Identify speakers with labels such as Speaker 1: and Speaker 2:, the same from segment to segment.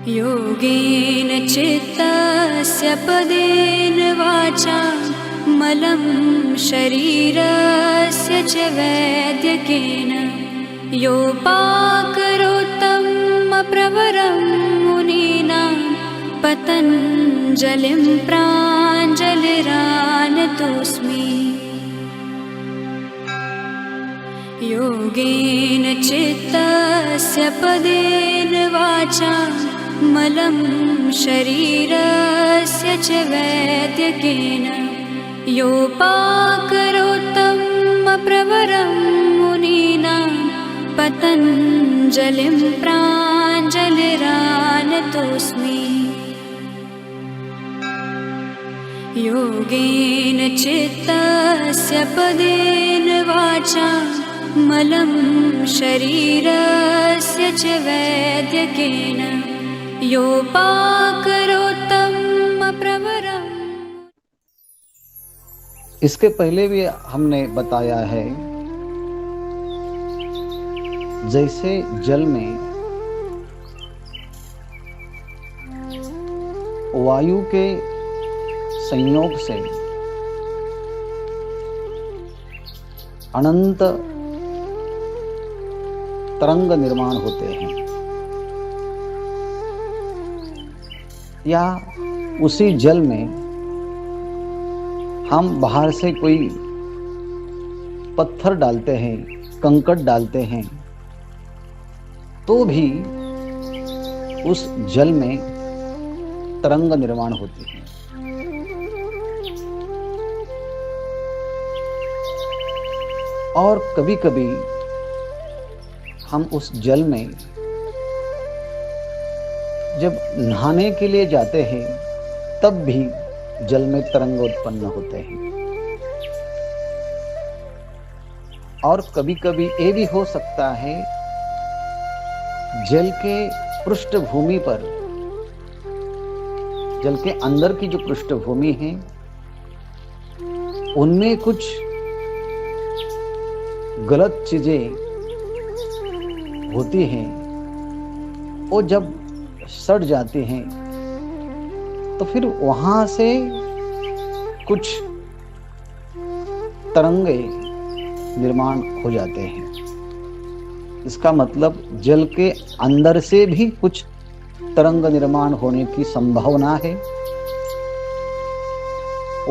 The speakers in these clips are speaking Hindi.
Speaker 1: योगेन चित्तस्य पदेन वाचा मलं शरीरस्य च वैद्यकेन योपाकरोत्तं प्रवरं मुनीनां पतञ्जलिं प्राञ्जलिरानतोऽस्मि। योगेन चित्तस्य पदेन वाचा मलं शरीरस्य च वैद्यकेन योपाकरोत्तं प्रवरं मुनीनां पतञ्जलिं प्राञ्जलिरानतोऽस्मि। योगेन चित्तस्य पदेन वाचा मलं शरीरस्य च वैद्यकेन योपाकरोत्तं प्रवरम्।
Speaker 2: इसके पहले भी हमने बताया है, जैसे जल में वायु के संयोग से अनंत तरंग निर्माण होते हैं, या उसी जल में हम बाहर से कोई पत्थर डालते हैं, कंकड़ डालते हैं, तो भी उस जल में तरंग निर्माण होती है। और कभी कभी हम उस जल में जब नहाने के लिए जाते हैं तब भी जल में तरंग उत्पन्न होते हैं। और कभी कभी ये भी हो सकता है, जल के पृष्ठभूमि पर, जल के अंदर की जो पृष्ठभूमि है उनमें कुछ गलत चीजें होती हैं, वो जब सड़ जाती हैं तो फिर वहां से कुछ तरंगे निर्माण हो जाते हैं। इसका मतलब जल के अंदर से भी कुछ तरंग निर्माण होने की संभावना है,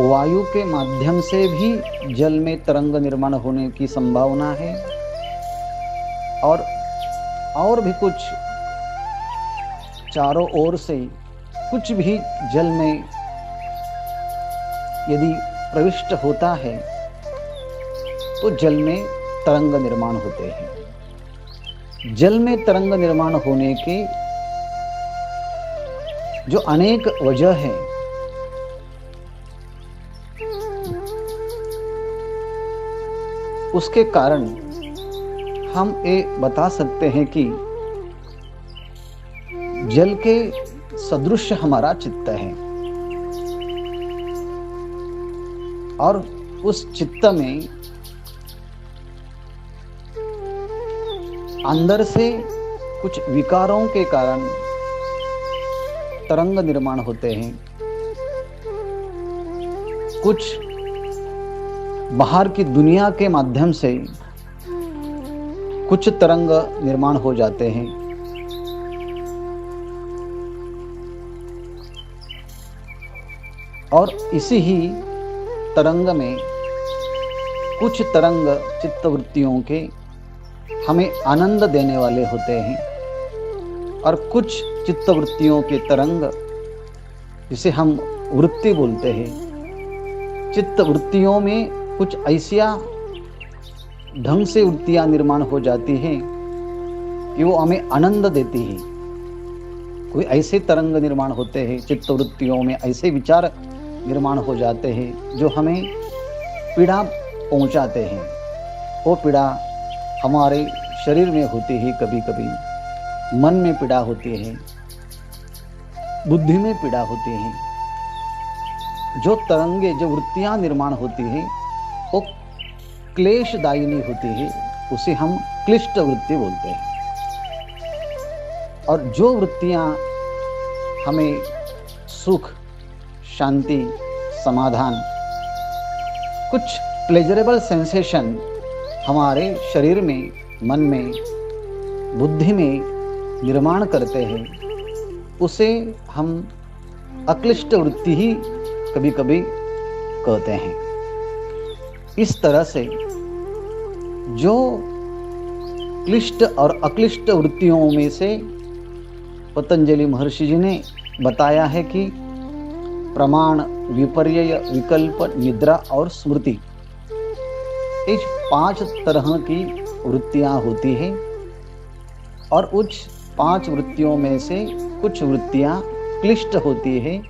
Speaker 2: वायु के माध्यम से भी जल में तरंग निर्माण होने की संभावना है, और भी कुछ चारों ओर से कुछ भी जल में यदि प्रविष्ट होता है तो जल में तरंग निर्माण होते हैं। जल में तरंग निर्माण होने के जो अनेक वजह हैं, उसके कारण हम ये बता सकते हैं कि जल के सदृश हमारा चित्त है, और उस चित्त में अंदर से कुछ विकारों के कारण तरंग निर्माण होते हैं, कुछ बाहर की दुनिया के माध्यम से कुछ तरंग निर्माण हो जाते हैं। और इसी ही तरंग में कुछ तरंग चित्तवृत्तियों के हमें आनंद देने वाले होते हैं, और कुछ चित्तवृत्तियों के तरंग, जिसे हम वृत्ति बोलते हैं, चित्तवृत्तियों में कुछ ऐसिया ढंग से वृत्तियां निर्माण हो जाती हैं कि वो हमें आनंद देती है। कोई ऐसे तरंग निर्माण होते हैं चित्तवृत्तियों में, ऐसे विचार निर्माण हो जाते हैं जो हमें पीड़ा पहुंचाते हैं। वो पीड़ा हमारे शरीर में होती है, कभी कभी मन में पीड़ा होती है, बुद्धि में पीड़ा होती है। जो तरंगे, जो वृत्तियां निर्माण होती है वो क्लेशदायिनी होती है, उसे हम क्लिष्ट वृत्ति बोलते हैं। और जो वृत्तियां हमें सुख, शांति, समाधान, कुछ प्लेजरेबल सेंसेशन हमारे शरीर में, मन में, बुद्धि में निर्माण करते हैं, उसे हम अक्लिष्ट वृत्ति ही कभी कभी कहते हैं। इस तरह से जो क्लिष्ट और अक्लिष्ट वृत्तियों में से पतंजलि महर्षि जी ने बताया है कि प्रमाण, विपर्यय, विकल्प, निद्रा और स्मृति, इस 5 तरह की वृत्तियां होती हैं और उस 5 वृत्तियों में से कुछ वृत्तियां क्लिष्ट होती है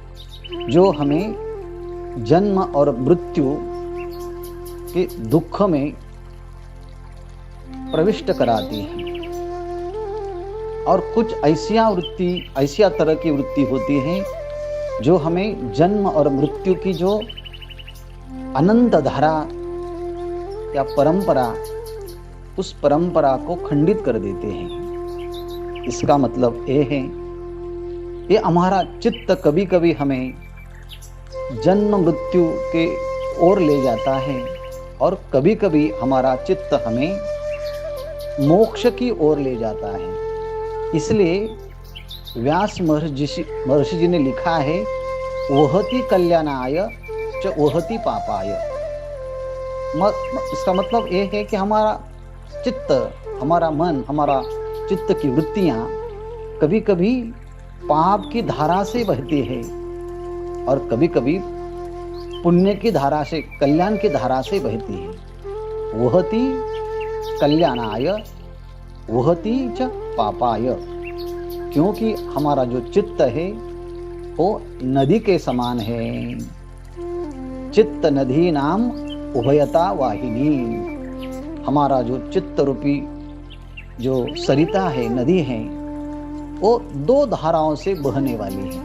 Speaker 2: जो हमें जन्म और मृत्यु के दुख में प्रविष्ट कराती है। और कुछ ऐसिया तरह की वृत्ति होती है जो हमें जन्म और मृत्यु की जो अनंत धारा या परंपरा, उस परंपरा को खंडित कर देते हैं। इसका मतलब ये है, ये हमारा चित्त कभी कभी हमें जन्म मृत्यु के ओर ले जाता है और कभी कभी हमारा चित्त हमें मोक्ष की ओर ले जाता है। इसलिए व्यास महर्षि जी ने लिखा है, वहति कल्याणाय च वहति पापाय। इसका मतलब ये है कि हमारा चित्त, हमारा मन, हमारा चित्त की वृत्तियां कभी कभी पाप की धारा से बहती है और कभी कभी पुण्य की धारा से, कल्याण की धारा से बहती है। वहति कल्याणाय वहति च पापाय। क्योंकि हमारा जो चित्त है वो नदी के समान है। चित्त नदी नाम उभयता वाहिनी। हमारा जो चित्त रूपी जो सरिता है, नदी है, वो 2 धाराओं से बहने वाली है।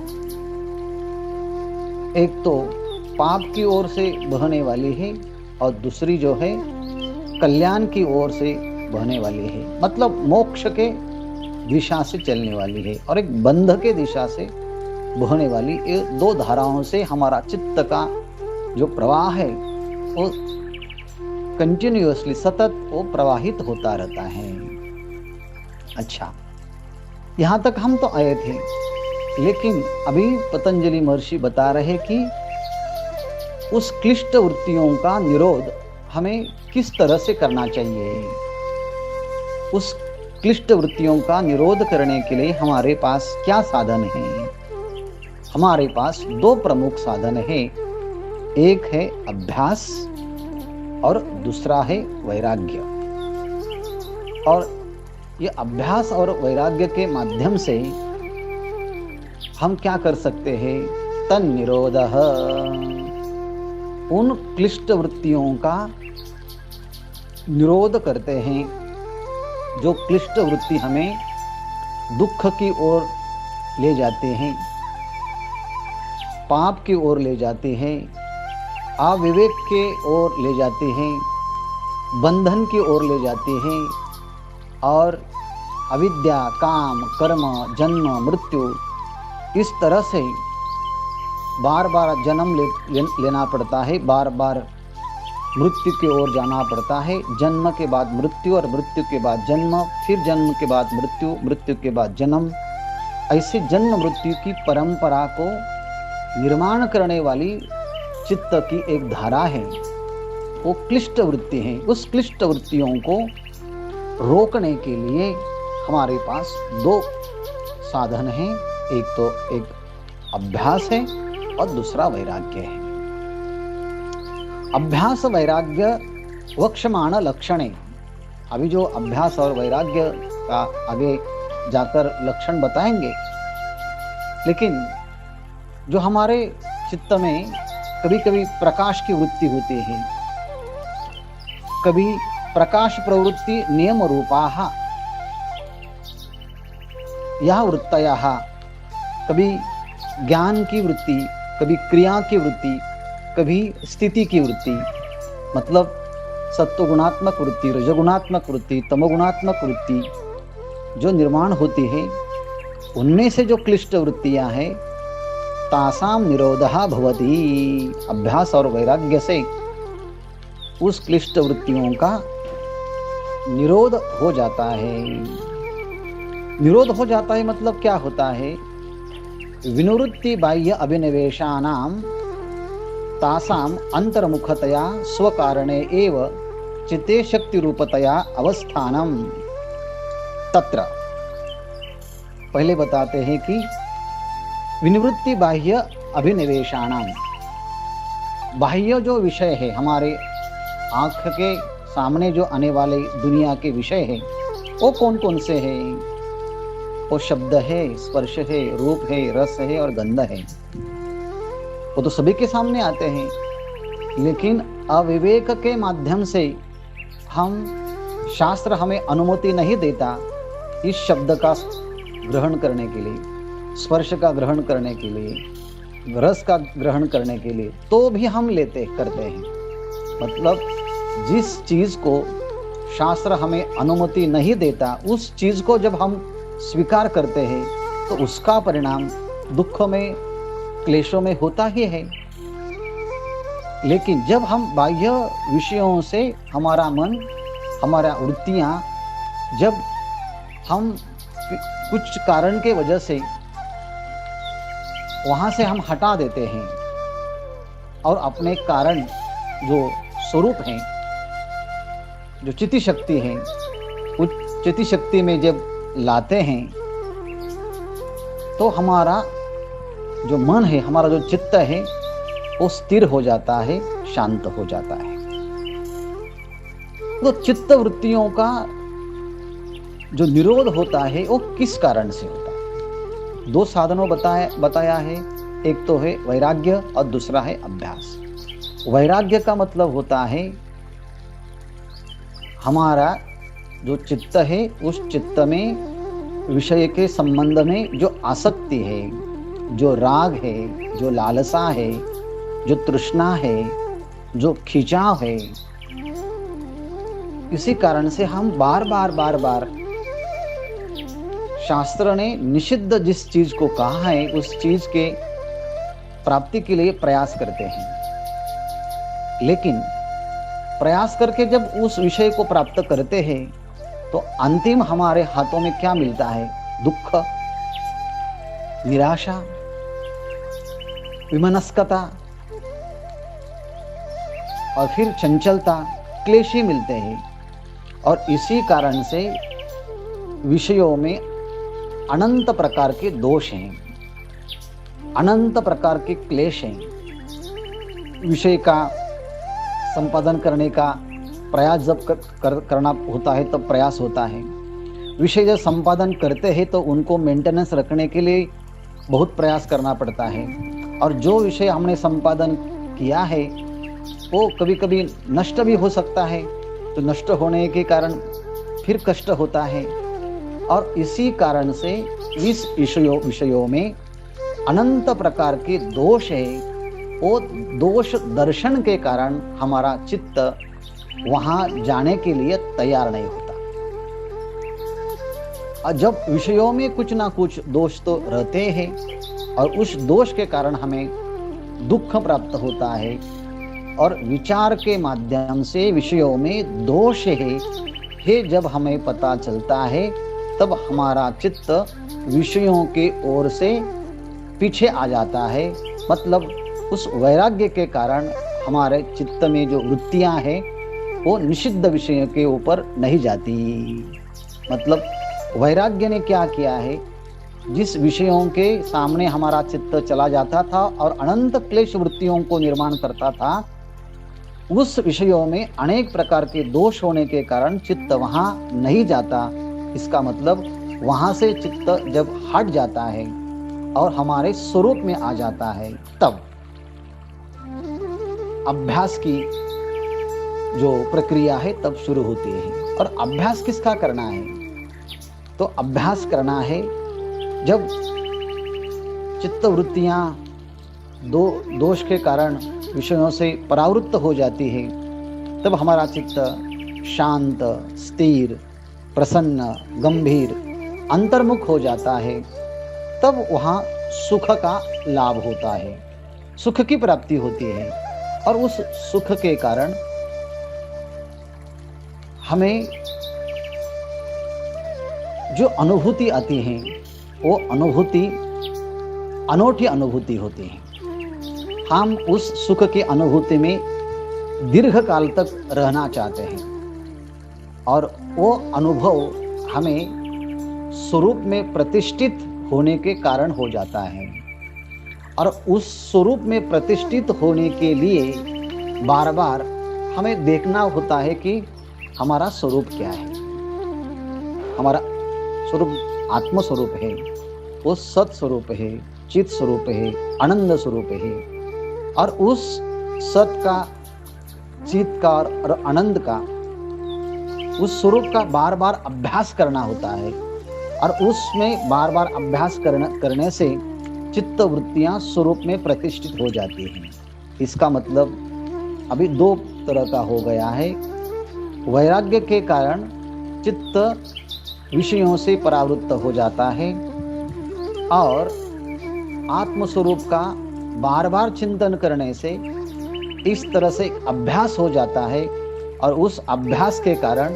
Speaker 2: एक तो पाप की ओर से बहने वाली है और दूसरी जो है कल्याण की ओर से बहने वाली है। मतलब मोक्ष के दिशा से चलने वाली है और एक बंध के दिशा से बहने वाली। ये 2 धाराओं से हमारा चित्त का जो प्रवाह है वो कंटिन्यूअसली, सतत वो प्रवाहित होता रहता है। अच्छा, यहाँ तक हम तो आए थे, लेकिन अभी पतंजलि महर्षि बता रहे कि उस क्लिष्ट वृत्तियों का निरोध हमें किस तरह से करना चाहिए। उस क्लिष्ट वृत्तियों का निरोध करने के लिए हमारे पास क्या साधन है? हमारे पास 2 प्रमुख साधन है। एक है अभ्यास और दूसरा है वैराग्य। और ये अभ्यास और वैराग्य के माध्यम से हम क्या कर सकते हैं? तन निरोधः, उन क्लिष्ट वृत्तियों का निरोध करते हैं जो क्लिष्ट वृत्ति हमें दुख की ओर ले जाते हैं, पाप की ओर ले जाते हैं, अविवेक के ओर ले जाते हैं, बंधन की ओर ले जाते हैं और अविद्या, काम, कर्म, जन्म, मृत्यु, इस तरह से बार बार जन्म लेना पड़ता है, बार बार मृत्यु की ओर जाना पड़ता है। जन्म के बाद मृत्यु और मृत्यु के बाद जन्म, फिर जन्म के बाद मृत्यु, मृत्यु के बाद जन्म। ऐसे जन्म मृत्यु की परंपरा को निर्माण करने वाली चित्त की एक धारा है, वो क्लिष्ट वृत्ति है। उस क्लिष्ट वृत्तियों को रोकने के लिए हमारे पास 2 साधन हैं। एक तो एक अभ्यास है और दूसरा वैराग्य है। अभ्यास वैराग्य वक्षमाण लक्षणे। अभी जो अभ्यास और वैराग्य का आगे जाकर लक्षण बताएंगे, लेकिन जो हमारे चित्त में कभी कभी प्रकाश की वृत्ति होती है, कभी प्रकाश प्रवृत्ति नियम रूपाः यह वृत्तयः, कभी ज्ञान की वृत्ति, कभी क्रिया की वृत्ति, कभी स्थिति की वृत्ति। मतलब सत्वगुणात्मक वृत्ति, रजगुणात्मक वृत्ति, तमोगुणात्मक वृत्ति जो निर्माण होती है, उनमें से जो क्लिष्ट वृत्तियां हैं तासाम निरोधः भवति, अभ्यास और वैराग्य से उस क्लिष्ट वृत्तियों का निरोध हो जाता है। निरोध हो जाता है मतलब क्या होता है? विनिवृत्ति बाह्य अभिनिवेशानाम तासाम अंतर्मुखतया स्वकारणे एव चित्ते शक्ति रूपतया अवस्थानम तत्र। पहले बताते हैं कि विनिवृत्ति बाह्य अभिनिवेशानाम, बाह्य जो विषय है, हमारे आंख के सामने जो आने वाले दुनिया के विषय है, वो कौन कौन से हैं? वो शब्द है, स्पर्श है, रूप है, रस है और गंध है। वो तो सभी के सामने आते हैं, लेकिन अविवेक के माध्यम से हम, शास्त्र हमें अनुमति नहीं देता इस शब्द का ग्रहण करने के लिए, स्पर्श का ग्रहण करने के लिए, रस का ग्रहण करने के लिए, तो भी हम करते हैं। मतलब जिस चीज को शास्त्र हमें अनुमति नहीं देता, उस चीज को जब हम स्वीकार करते हैं तो उसका परिणाम दुख में, क्लेशों में होता ही है। लेकिन जब हम बाह्य विषयों से हमारा मन, हमारा वृत्तियां, जब हम कुछ कारण के वजह से वहां से हम हटा देते हैं और अपने कारण जो स्वरूप हैं, जो चित्त शक्ति है, उस चित्त शक्ति में जब लाते हैं तो हमारा जो मन है, हमारा जो चित्त है, वो स्थिर हो जाता है, शांत हो जाता है। तो चित्त वृत्तियों का जो निरोध होता है वो किस कारण से होता है? दो साधनों बताया है। एक तो है वैराग्य और दूसरा है अभ्यास। वैराग्य का मतलब होता है हमारा जो चित्त है, उस चित्त में विषय के संबंध में जो आसक्ति है, जो राग है, जो लालसा है, जो तृष्णा है, जो खिंचाव है, इसी कारण से हम बार बार शास्त्र ने निषिद्ध जिस चीज को कहा है, उस चीज के प्राप्ति के लिए प्रयास करते हैं। लेकिन प्रयास करके जब उस विषय को प्राप्त करते हैं तो अंतिम हमारे हाथों में क्या मिलता है? दुख, निराशा, विमनस्कता और फिर चंचलता, क्लेश ही मिलते हैं। और इसी कारण से विषयों में अनंत प्रकार के दोष हैं, अनंत प्रकार के क्लेश हैं। विषय का संपादन करने का प्रयास जब करना होता है तब प्रयास होता है। विषय जब संपादन करते हैं तो उनको मेंटेनेंस रखने के लिए बहुत प्रयास करना पड़ता है। और जो विषय हमने संपादन किया है वो कभी कभी नष्ट भी हो सकता है, तो नष्ट होने के कारण फिर कष्ट होता है। और इसी कारण से इस विषयों में अनंत प्रकार के दोष है। वो दोष दर्शन के कारण हमारा चित्त वहां जाने के लिए तैयार नहीं होता। और जब विषयों में कुछ ना कुछ दोष तो रहते हैं और उस दोष के कारण हमें दुख प्राप्त होता है। और विचार के माध्यम से विषयों में दोष है जब हमें पता चलता है, तब हमारा चित्त विषयों के ओर से पीछे आ जाता है। मतलब उस वैराग्य के कारण हमारे चित्त में जो वृत्तियां हैं वो निषिद्ध विषयों के ऊपर नहीं जाती। मतलब वैराग्य ने क्या किया है, जिस विषयों के सामने हमारा चित्त चला जाता था और अनंत क्लेश वृत्तियों को निर्माण करता था, उस विषयों में अनेक प्रकार के दोष होने के कारण चित्त वहां नहीं जाता। इसका मतलब वहां से चित्त जब हट जाता है और हमारे स्वरूप में आ जाता है, तब अभ्यास की जो प्रक्रिया है तब शुरू होती है। और अभ्यास किसका करना है? तो अभ्यास करना है जब चित्त वृत्तियां दोष के कारण विषयों से परावृत्त हो जाती है, तब हमारा चित्त शांत, स्थिर, प्रसन्न, गंभीर, अंतर्मुख हो जाता है। तब वहाँ सुख का लाभ होता है, सुख की प्राप्ति होती है। और उस सुख के कारण हमें जो अनुभूति आती है वो अनुभूति अनूठी अनुभूति होती है। हम उस सुख की अनुभूति में दीर्घ काल तक रहना चाहते हैं और वो अनुभव हमें स्वरूप में प्रतिष्ठित होने के कारण हो जाता है। और उस स्वरूप में प्रतिष्ठित होने के लिए बार बार हमें देखना होता है कि हमारा स्वरूप क्या है। हमारा स्वरूप आत्म स्वरूप है, वो सत स्वरूप है, चित स्वरूप है, आनंद स्वरूप है। और उस सत का, चित का और आनंद का, उस स्वरूप का बार बार अभ्यास करना होता है। और उसमें बार बार अभ्यास करने से चित्त वृत्तियां स्वरूप में प्रतिष्ठित हो जाती हैं। इसका मतलब अभी दो तरह का हो गया है। वैराग्य के कारण चित्त विषयों से परावृत्त हो जाता है और आत्मस्वरूप का बार बार चिंतन करने से इस तरह से अभ्यास हो जाता है। और उस अभ्यास के कारण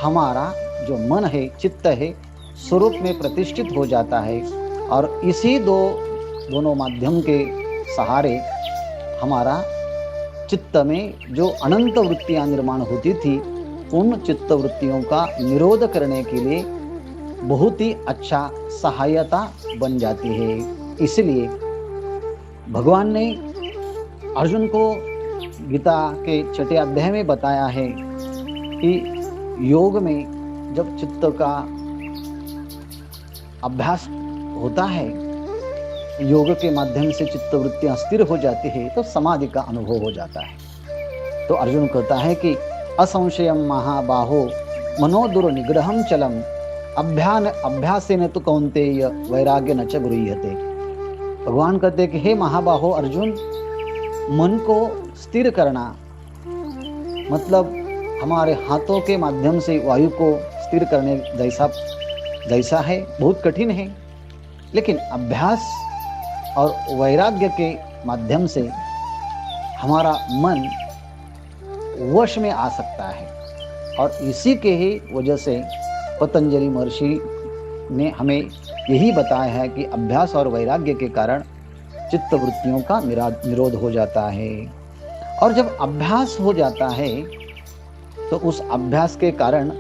Speaker 2: हमारा जो मन है, चित्त है, स्वरूप में प्रतिष्ठित हो जाता है। और इसी दोनों माध्यम के सहारे हमारा चित्त में जो अनंत वृत्तियां निर्माण होती थी, उन चित्त वृत्तियों का निरोध करने के लिए बहुत ही अच्छा सहायता बन जाती है। इसलिए भगवान ने अर्जुन को गीता के 6वें अध्याय में बताया है कि योग में जब चित्त का अभ्यास होता है, योग के माध्यम से चित्त वृत्तियां स्थिर हो जाती है, तो समाधि का अनुभव हो जाता है। तो अर्जुन कहता है कि असंशयम महाबाहो मनोदुर निग्रहम चलम अभ्यासेन तु कौन्तेय वैराग्य न च गृह्यते। भगवान कहते हैं कि हे महाबाहो अर्जुन, मन को स्थिर करना मतलब हमारे हाथों के माध्यम से वायु को स्थिर करने जैसा है, बहुत कठिन है। लेकिन अभ्यास और वैराग्य के माध्यम से हमारा मन वश में आ सकता है। और इसी के ही वजह से पतंजलि महर्षि ने हमें यही बताया है कि अभ्यास और वैराग्य के कारण चित्त वृत्तियों का निरोध हो जाता है। और जब अभ्यास हो जाता है तो उस अभ्यास के कारण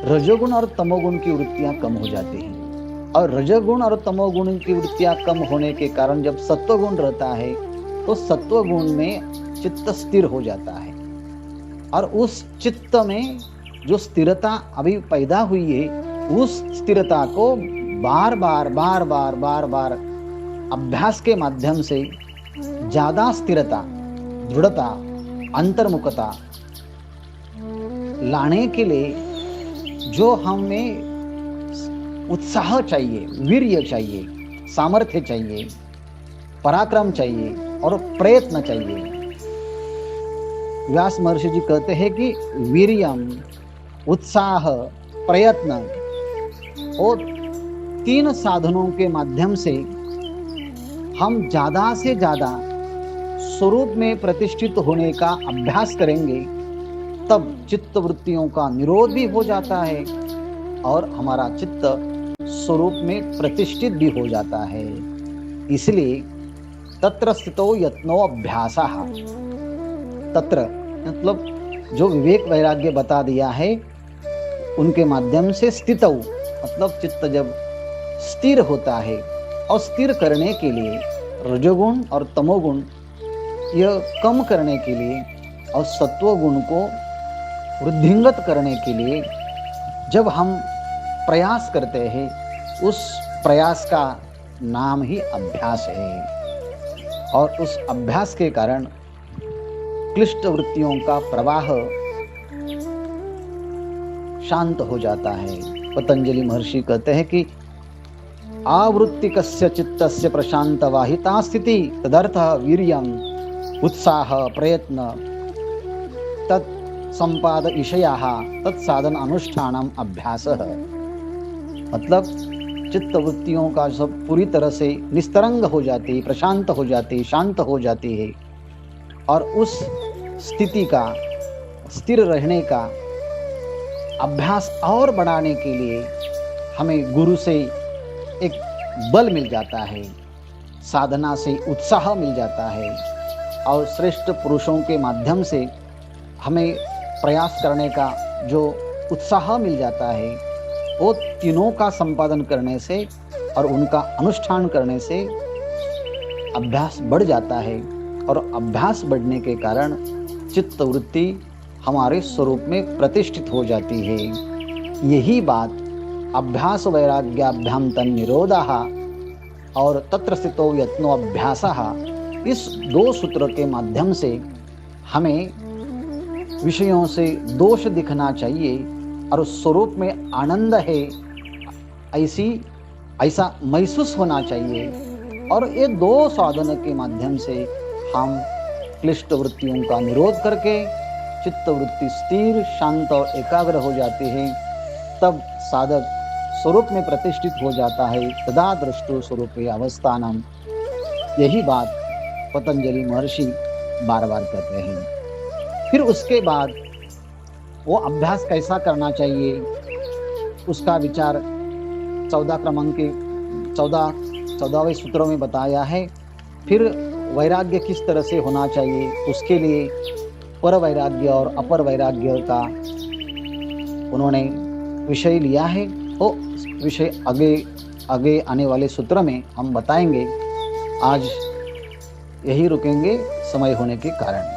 Speaker 2: रजोगुण और तमोगुण की वृत्तियां कम हो जाती हैं। और रजोगुण और तमोगुण की वृत्तियां कम होने के कारण जब सत्वगुण रहता है तो सत्वगुण में चित्त स्थिर हो जाता है। और उस चित्त में जो स्थिरता अभी पैदा हुई है, उस स्थिरता को बार बार अभ्यास के माध्यम से ज्यादा स्थिरता, दृढ़ता, अंतर्मुखता लाने के लिए जो हमें उत्साह चाहिए, वीर्य चाहिए, सामर्थ्य चाहिए, पराक्रम चाहिए और प्रयत्न चाहिए। व्यास महर्षि जी कहते हैं कि वीर्यम, उत्साह, प्रयत्न और 3 साधनों के माध्यम से हम ज्यादा से ज्यादा स्वरूप में प्रतिष्ठित होने का अभ्यास करेंगे, तब चित्त वृत्तियों का निरोध भी हो जाता है और हमारा चित्त स्वरूप में प्रतिष्ठित भी हो जाता है। इसलिए तत्र स्थितो यत्नो अभ्यासः, तत्र मतलब जो विवेक वैराग्य बता दिया है उनके माध्यम से स्थितौ मतलब चित्त जब स्थिर होता है, और स्थिर करने के लिए रजोगुण और तमोगुण यह कम करने के लिए और सत्वगुण को वृद्धिंगत करने के लिए जब हम प्रयास करते हैं, उस प्रयास का नाम ही अभ्यास है। और उस अभ्यास के कारण क्लिष्ट वृत्तियों का प्रवाह शांत हो जाता है। पतंजलि महर्षि कहते हैं कि आवृत्तिकस्य चित्तस्य प्रशांत वाहिता स्थिति तदर्थ वीर्यम उत्साह प्रयत्न तत् संपाद ईशयाः तत्साधन अनुष्ठानम अभ्यासः। मतलब चित्त वृत्तियों का सब पूरी तरह से निस्तरंग हो जाती, प्रशांत हो जाती, शांत हो जाती है। और उस स्थिति का, स्थिर रहने का अभ्यास और बढ़ाने के लिए हमें गुरु से एक बल मिल जाता है, साधना से उत्साह मिल जाता है, और श्रेष्ठ पुरुषों के माध्यम से हमें प्रयास करने का जो उत्साह मिल जाता है, वो तीनों का संपादन करने से और उनका अनुष्ठान करने से अभ्यास बढ़ जाता है। और अभ्यास बढ़ने के कारण चित्त वृत्ति हमारे स्वरूप में प्रतिष्ठित हो जाती है। यही बात अभ्यास वैराग्याभ्याम तन्निरोधः और तत्र स्थितो यत्नो अभ्यासः, इस दो सूत्र के माध्यम से हमें विषयों से दोष दिखना चाहिए और उस स्वरूप में आनंद है ऐसा महसूस होना चाहिए। और ये दो साधन के माध्यम से हम क्लिष्ट वृत्तियों का निरोध करके चित्त वृत्ति स्थिर, शांत और एकाग्र हो जाती है। तब साधक स्वरूप में प्रतिष्ठित हो जाता है। तदा दृष्टो स्वरूपे अवस्थानम, यही बात पतंजलि महर्षि बार बार कहते हैं। फिर उसके बाद वो अभ्यास कैसा करना चाहिए, उसका विचार 14वें सूत्रों में बताया है। फिर वैराग्य किस तरह से होना चाहिए, उसके लिए पर वैराग्य और अपर वैराग्य का उन्होंने विषय लिया है। वो विषय आगे आने वाले सूत्र में हम बताएंगे। आज यही रुकेंगे समय होने के कारण।